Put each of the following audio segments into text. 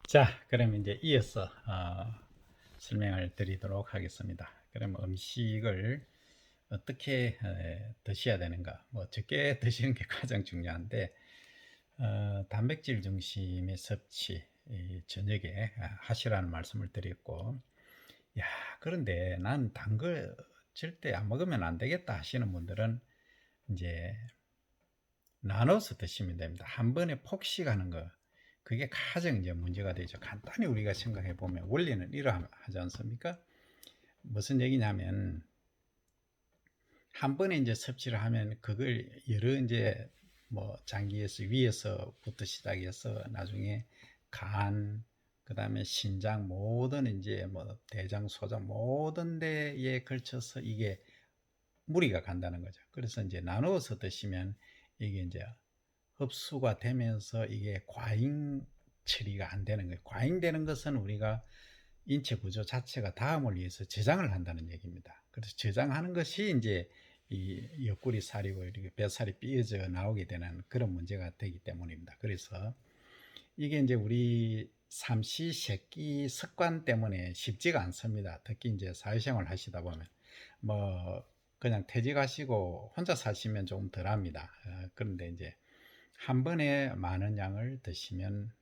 자, 그럼 이제 이어서 설명을 드리도록 하겠습니다. 그럼 음식을 어떻게 드셔야 되는가? 뭐 적게 드시는 게 가장 중요한데 단백질 중심의 섭취 저녁에 하시라는 말씀을 드렸고, 야, 그런데 난 단 거 절대 안 먹으면 안 되겠다 하시는 분들은 이제 나눠서 드시면 됩니다. 한 번에 폭식하는 거, 그게 가장 이제 문제가 되죠. 간단히 우리가 생각해 보면 원리는 이러하지 않습니까? 무슨 얘기냐면 한 번에 이제 섭취를 하면 그걸 여러 이제 뭐 장기에서 위에서부터 시작해서 나중에 간, 그다음에 신장 모든 이제 뭐 대장, 소장 모든 데에 걸쳐서 이게 무리가 간다는 거죠. 그래서 이제 나누어서 드시면 이게 이제 흡수가 되면서 이게 과잉 처리가 안 되는 거예요. 과잉되는 것은 우리가 인체 구조 자체가 다음을 위해서 저장을 한다는 얘기입니다. 그래서 저장하는 것이 이제 이 옆구리 살이고 이렇게 뱃살이 삐어져 나오게 되는 그런 문제가 되기 때문입니다. 그래서 이게 이제 우리 삼시세끼 습관 때문에 쉽지가 않습니다. 특히 이제 사회생활 하시다 보면 뭐 그냥 퇴직하시고 혼자 사시면 조금 덜합니다. 그런데 이제 한 번에 많은 양을 드시면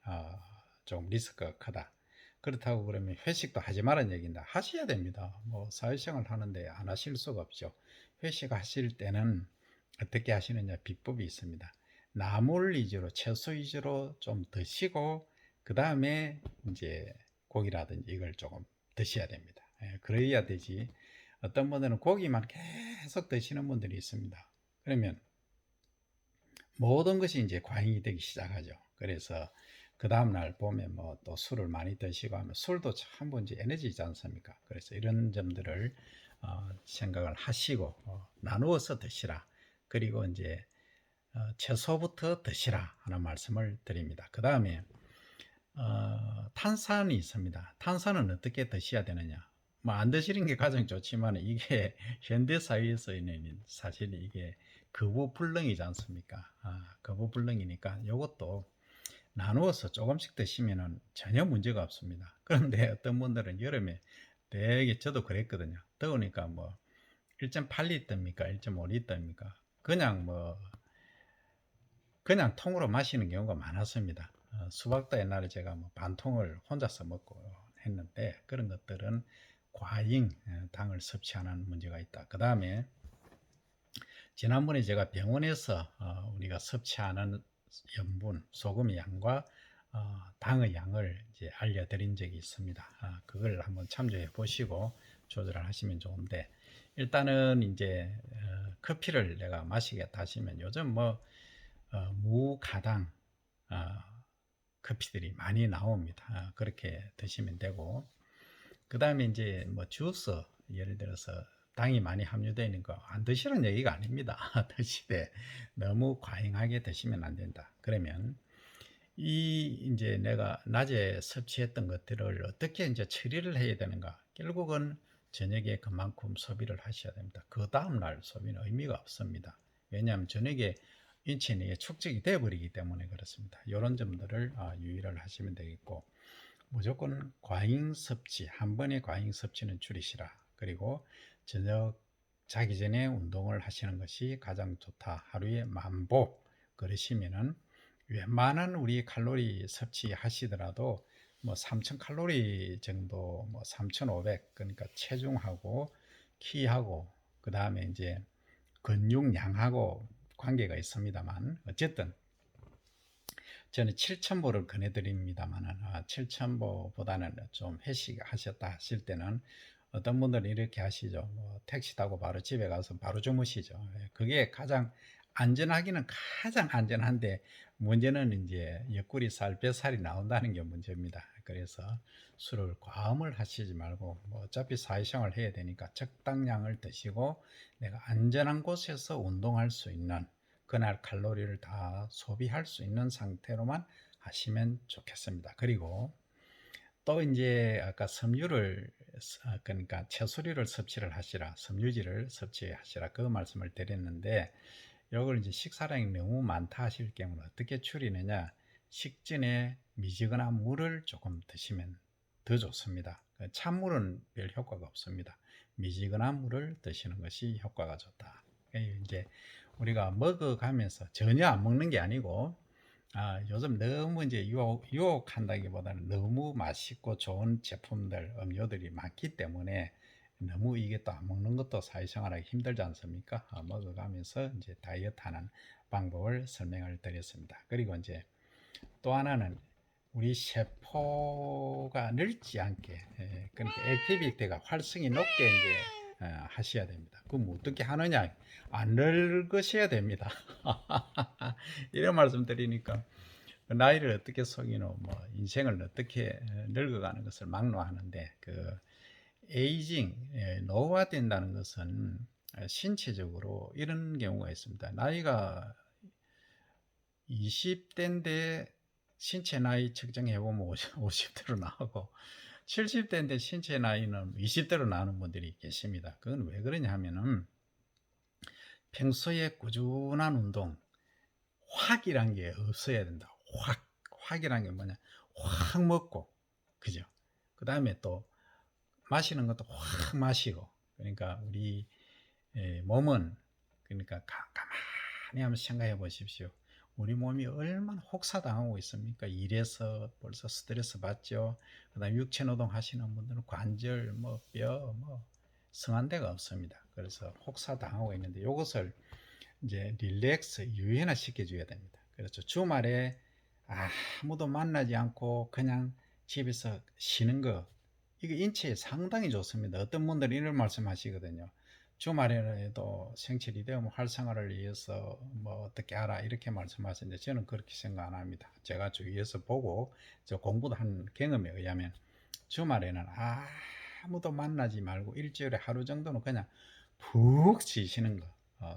좀 리스크가 크다. 그렇다고 그러면 회식도 하지 말은 얘기인데 하셔야 됩니다. 뭐 사회생활 하는데 안 하실 수가 없죠. 회식하실 때는 어떻게 하시느냐 비법이 있습니다. 나물 위주로 채소 위주로 좀 드시고 그 다음에 이제 고기라든지 이걸 조금 드셔야 됩니다. 그래야 되지. 어떤 분들은 고기만 계속 드시는 분들이 있습니다. 그러면 모든 것이 이제 과잉이 되기 시작하죠. 그래서 그 다음날 보면 뭐 또 술을 많이 드시고 하면 술도 참 뭔지 에너지지 않습니까? 그래서 이런 점들을 생각을 하시고 나누어서 드시라. 그리고 이제 채소부터 드시라 하는 말씀을 드립니다. 그 다음에 탄산이 있습니다. 탄산은 어떻게 드셔야 되느냐? 뭐 안 드시는 게 가장 좋지만 이게 현대 사회에서는 사실 이게 거부불능이지 않습니까? 거부불능이니까 이것도 나누어서 조금씩 드시면 전혀 문제가 없습니다. 그런데 어떤 분들은 여름에 되게 저도 그랬거든요. 더우니까 뭐 1.8리터입니까? 1.5리터입니까? 그냥 뭐 그냥 통으로 마시는 경우가 많았습니다. 수박도 옛날에 제가 뭐 반통을 혼자서 먹고 했는데 그런 것들은 과잉 당을 섭취하는 문제가 있다. 그 다음에 지난번에 제가 병원에서 우리가 섭취하는 염분, 소금의 양과 당의 양을 이제 알려드린 적이 있습니다. 그걸 한번 참조해 보시고 조절을 하시면 좋은데 일단은 이제 커피를 내가 마시겠다 하시면 요즘 뭐 무가당 커피들이 많이 나옵니다. 그렇게 드시면 되고 그 다음에 이제 뭐 주스 예를 들어서 당이 많이 함유되어 있는 거 안 드시라는 얘기가 아닙니다. 드시되 너무 과잉하게 드시면 안 된다. 그러면 이 이제 내가 낮에 섭취했던 것들을 어떻게 이제 처리를 해야 되는가? 결국은 저녁에 그만큼 소비를 하셔야 됩니다. 그 다음날 소비는 의미가 없습니다. 왜냐하면 저녁에 인체 내에 축적이 되어버리기 때문에 그렇습니다. 이런 점들을 유의를 하시면 되겠고 무조건 과잉 섭취, 한 번의 과잉 섭취는 줄이시라. 그리고 저녁 자기 전에 운동을 하시는 것이 가장 좋다. 하루에 만보 그러시면은 웬만한 우리 칼로리 섭취하시더라도 뭐 3000칼로리 정도, 뭐 3500, 그러니까 체중하고 키하고 그 다음에 이제 근육량하고 관계가 있습니다만 어쨌든 저는 7,000보를 권해드립니다만 7,000보보다는 좀 회식하셨다 하실 때는 어떤 분들은 이렇게 하시죠. 뭐 택시 타고 바로 집에 가서 바로 주무시죠. 그게 가장 안전하기는 가장 안전한데 문제는 이제 옆구리 살, 뱃살이 나온다는 게 문제입니다. 그래서 술을 과음을 하시지 말고 뭐 어차피 사회생활 해야 되니까 적당량을 드시고 내가 안전한 곳에서 운동할 수 있는 그날 칼로리를 다 소비할 수 있는 상태로만 하시면 좋겠습니다. 그리고 또 이제 아까 섬유를 그러니까 채소류를 섭취를 하시라, 섬유질을 섭취하시라 그 말씀을 드렸는데 이걸 이제 식사량이 너무 많다 하실 경우는 어떻게 줄이느냐? 식전에 미지근한 물을 조금 드시면 더 좋습니다. 찬물은 별 효과가 없습니다. 미지근한 물을 드시는 것이 효과가 좋다. 이제 우리가 먹어가면서 전혀 안 먹는 게 아니고, 요즘 너무 이제 유혹한다기보다는 너무 맛있고 좋은 제품들, 음료들이 많기 때문에 너무 이게 또 안 먹는 것도 사회생활하기 힘들지 않습니까? 먹어가면서 이제 다이어트 하는 방법을 설명을 드렸습니다. 그리고 이제 또 하나는 우리 세포가 늙지 않게, 그러니까 액티비티가 활성이 높게 이제 하셔야 됩니다. 그럼 어떻게 하느냐? 안 늙으셔야 됩니다. 이런 말씀 드리니까 나이를 어떻게 속이노, 뭐 인생을 어떻게 늙어가는 것을 막론하는데, 그 에이징, 노화된다는 것은 신체적으로 이런 경우가 있습니다. 나이가 20대인데 신체 나이 측정해보면 50대로 나오고, 70대인데 신체 나이는 20대로 나오는 분들이 계십니다. 그건 왜 그러냐 하면은 평소에 꾸준한 운동, 확이란 게 없어야 된다. 확이란 게 뭐냐? 확 먹고, 그죠? 그 다음에 또 마시는 것도 확 마시고. 그러니까 우리 몸은, 그러니까 가만히 한번 생각해 보십시오. 우리 몸이 얼마나 혹사당하고 있습니까? 일에서 벌써 스트레스 받죠. 그다음 육체노동 하시는 분들은 관절, 뭐 뼈, 뭐 성한 데가 없습니다. 그래서 혹사당하고 있는데, 이것을 이제 릴렉스, 유연화 시켜줘야 됩니다. 그래서 주말에 아무도 만나지 않고 그냥 집에서 쉬는 거, 이게 인체에 상당히 좋습니다. 어떤 분들은 이런 말씀 하시거든요. 주말에도 생철이 되면 활성화를 위해서 뭐 어떻게 하라 이렇게 말씀하시는데, 저는 그렇게 생각 안 합니다. 제가 주위에서 보고 저 공부도 한 경험에 의하면 주말에는 아무도 만나지 말고 일주일에 하루 정도는 그냥 푹 쉬시는 거,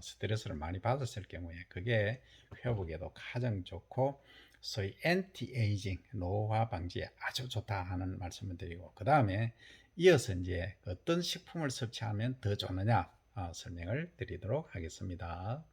스트레스를 많이 받았을 경우에 그게 회복에도 가장 좋고, 소위 엔티에이징, 노화 방지에 아주 좋다 하는 말씀을 드리고, 그 다음에 이어서 이제 어떤 식품을 섭취하면 더 좋느냐 설명을 드리도록 하겠습니다.